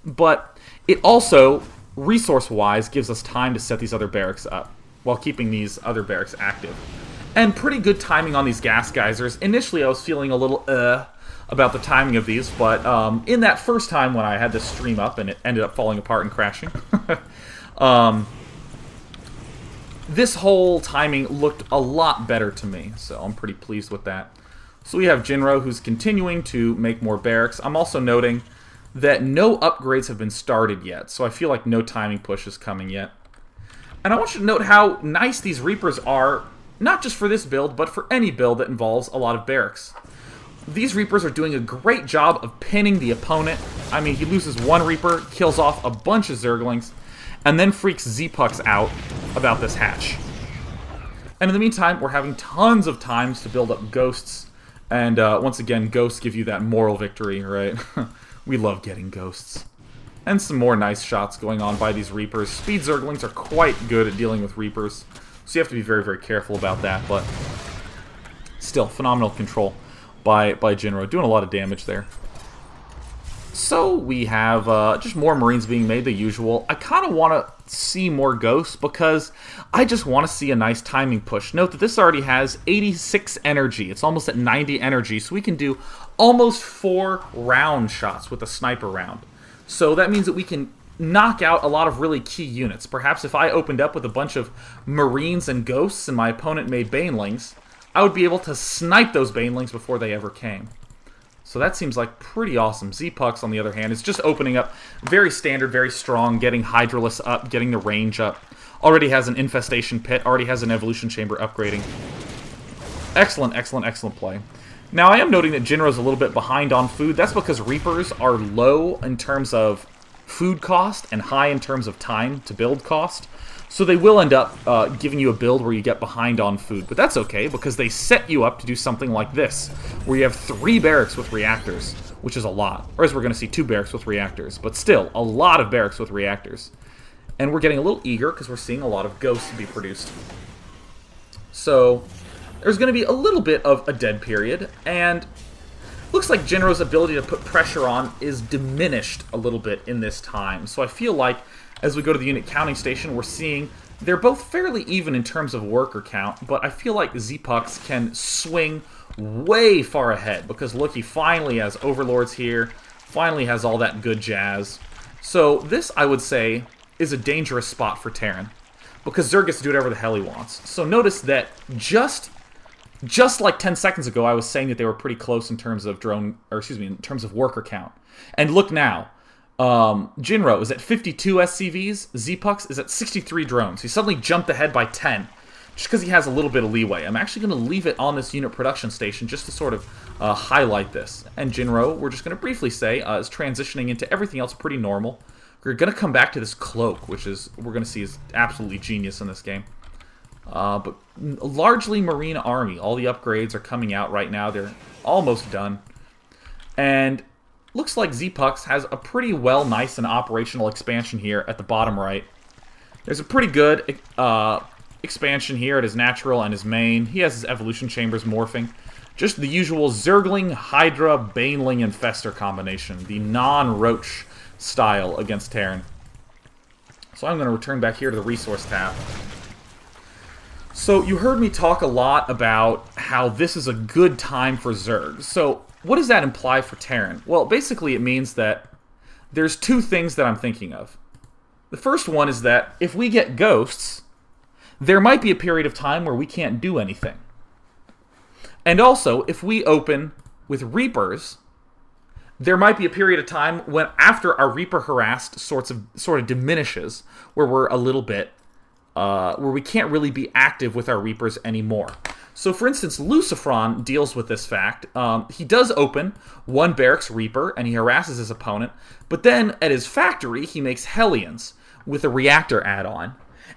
but it also, resource-wise, gives us time to set these other barracks up while keeping these other barracks active. And pretty good timing on these gas geysers. Initially, I was feeling a little about the timing of these, but in that first time when I had this stream up and it ended up falling apart and crashing, this whole timing looked a lot better to me, so I'm pretty pleased with that. So we have Jinro, who's continuing to make more barracks. I'm also noting that no upgrades have been started yet, so I feel like no timing push is coming yet. And I want you to note how nice these Reapers are, not just for this build, but for any build that involves a lot of barracks. These Reapers are doing a great job of pinning the opponent. I mean, he loses one Reaper, kills off a bunch of Zerglings, and then freaks Z-Pucks out about this hatch. And in the meantime, we're having tons of times to build up Ghosts. And once again, Ghosts give you that moral victory, right? We love getting Ghosts. And some more nice shots going on by these Reapers. Speed Zerglings are quite good at dealing with Reapers, so you have to be very, very careful about that. But still, phenomenal control by Jinro, doing a lot of damage there. So we have just more Marines being made, the usual. I kind of want to see more Ghosts because I just want to see a nice timing push. Note that this already has 86 energy. It's almost at 90 energy, so we can do almost 4 round shots with a sniper round. So that means that we can knock out a lot of really key units. Perhaps if I opened up with a bunch of Marines and Ghosts and my opponent made Banelings, I would be able to snipe those Banelings before they ever came. So that seems like pretty awesome. Z-Pucks, on the other hand, is just opening up. Very standard, very strong, getting Hydralisk up, getting the range up. Already has an Infestation Pit, already has an Evolution Chamber upgrading. Excellent, excellent, excellent play. Now, I am noting that Jinro's a little bit behind on food. That's because Reapers are low in terms of food cost and high in terms of time to build cost. So they will end up giving you a build where you get behind on food. But that's okay, because they set you up to do something like this, where you have 3 barracks with reactors, which is a lot. Or as we're going to see, 2 barracks with reactors. But still, a lot of barracks with reactors. And we're getting a little eager, because we're seeing a lot of Ghosts be produced. So there's going to be a little bit of a dead period, and looks like Jinro's ability to put pressure on is diminished a little bit in this time. So I feel like as we go to the unit counting station, we're seeing they're both fairly even in terms of worker count, but I feel like Z-Pucks can swing way far ahead, because look, he finally has Overlords here, finally has all that good jazz. So this, I would say, is a dangerous spot for Terran, because Zerg gets to do whatever the hell he wants. So notice that just like 10 seconds ago, I was saying that they were pretty close in terms of in terms of worker count. And look now, Jinro is at 52 SCVs, Z-Pucks is at 63 drones. He suddenly jumped ahead by 10, just because he has a little bit of leeway. I'm actually going to leave it on this unit production station just to sort of highlight this. And Jinro, we're just going to briefly say, is transitioning into everything else pretty normal. We're going to come back to this cloak, which is we're going to see is absolutely genius in this game. But largely Marine Army. All the upgrades are coming out right now. They're almost done. And looks like Z-Pucks has a pretty nice and operational expansion here at the bottom right. There's a pretty good expansion here at his natural and his main. He has his evolution chambers morphing. Just the usual Zergling, Hydra, Baneling, and Fester combination. The non-Roach style against Terran. So I'm going to return back here to the resource tab. So you heard me talk a lot about how this is a good time for Zerg. So what does that imply for Terran? Well, basically it means that there's 2 things that I'm thinking of. The first one is that if we get Ghosts, there might be a period of time where we can't do anything. And also, if we open with Reapers, there might be a period of time when after our Reaper harassed sort of diminishes, where we're a little bit where we can't really be active with our Reapers anymore. So, for instance, Lucifron deals with this fact. He does open 1 Barracks Reaper, and he harasses his opponent, but then at his factory, he makes Hellions with a reactor add-on.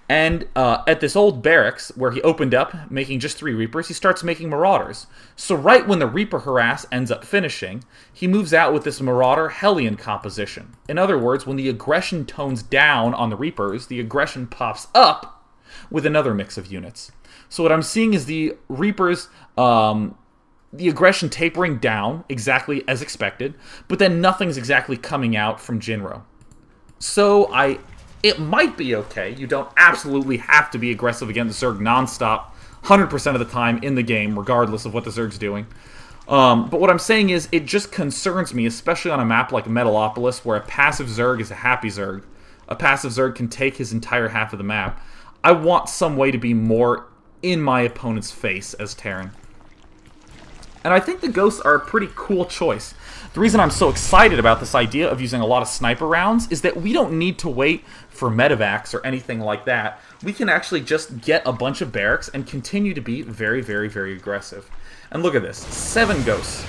And at this old barracks, where he opened up, making just 3 Reapers, he starts making Marauders. So right when the Reaper harass ends up finishing, he moves out with this Marauder Hellion composition. In other words, when the aggression tones down on the Reapers, the aggression pops up with another mix of units. So what I'm seeing is the Reapers, the aggression tapering down exactly as expected, but then nothing's exactly coming out from Jinro. So it might be okay. You don't absolutely have to be aggressive against Zerg nonstop 100% of the time in the game, regardless of what the Zerg's doing. But what I'm saying is, it just concerns me, especially on a map like Metalopolis, where a passive Zerg is a happy Zerg. A passive Zerg can take his entire half of the map. I want some way to be more in my opponent's face as Terran. And I think the Ghosts are a pretty cool choice. The reason I'm so excited about this idea of using a lot of sniper rounds is that we don't need to wait for medevacs or anything like that. We can actually just get a bunch of barracks and continue to be very, very, very aggressive. And look at this, 7 Ghosts.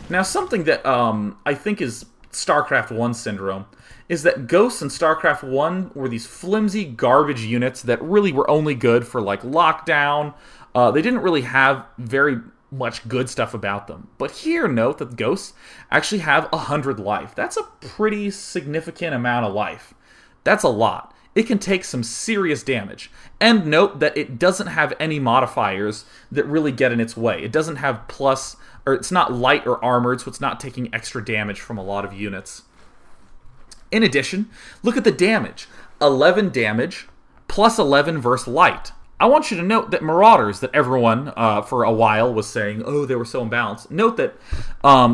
Now something that I think is Starcraft 1 syndrome is that Ghosts in Starcraft 1 were these flimsy garbage units that really were only good for like lockdown. They didn't really have very much good stuff about them. But here, note that the Ghosts actually have 100 life. That's a pretty significant amount of life. That's a lot. It can take some serious damage. And note that it doesn't have any modifiers that really get in its way. It doesn't have plus, or it's not light or armored, so it's not taking extra damage from a lot of units. In addition, look at the damage. 11 damage, plus 11 versus light. I want you to note that Marauders, that everyone for a while was saying, oh, they were so imbalanced. Note that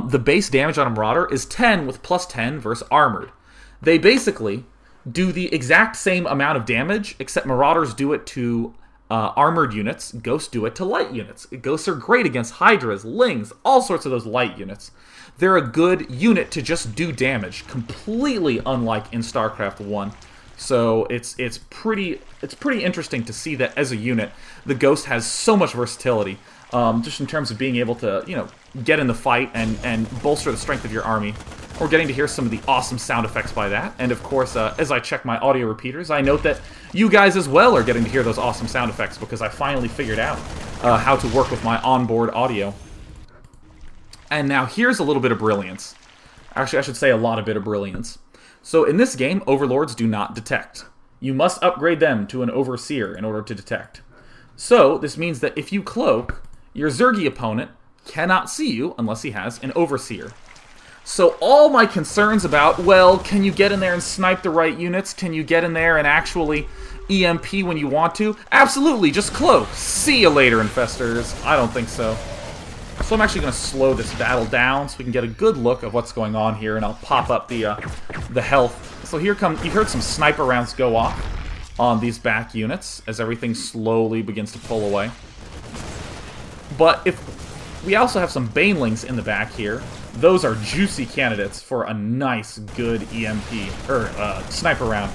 the base damage on a Marauder is 10 with plus 10 versus armored. They basically do the exact same amount of damage, except Marauders do it to armored units, Ghosts do it to light units. Ghosts are great against Hydras, Lings, all sorts of those light units. They're a good unit to just do damage, completely unlike in StarCraft 1. So it's pretty interesting to see that as a unit, the Ghost has so much versatility, just in terms of being able to, you know, get in the fight and bolster the strength of your army. We're getting to hear some of the awesome sound effects by that, and of course, as I check my audio repeaters, I note that you guys as well are getting to hear those awesome sound effects because I finally figured out how to work with my onboard audio. And now here's a little bit of brilliance. Actually, I should say a lot of bit of brilliance. So in this game, Overlords do not detect. You must upgrade them to an Overseer in order to detect. So this means that if you cloak, your Zergy opponent cannot see you unless he has an Overseer. So all my concerns about, well, can you get in there and snipe the right units? Can you get in there and actually EMP when you want to? Absolutely, just cloak. See you later, Infestors. I don't think so. So I'm actually going to slow this battle down so we can get a good look of what's going on here, and I'll pop up the health. So here come, you heard some sniper rounds go off on these back units as everything slowly begins to pull away. But if we also have some Banelings in the back here, those are juicy candidates for a nice, good EMP, or sniper round.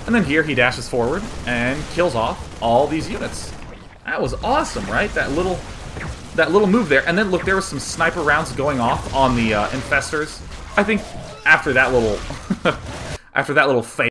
And then here he dashes forward and kills off all these units. That was awesome, right? That little move there. And then look, there was some sniper rounds going off on the Infestors. I think after that little fail,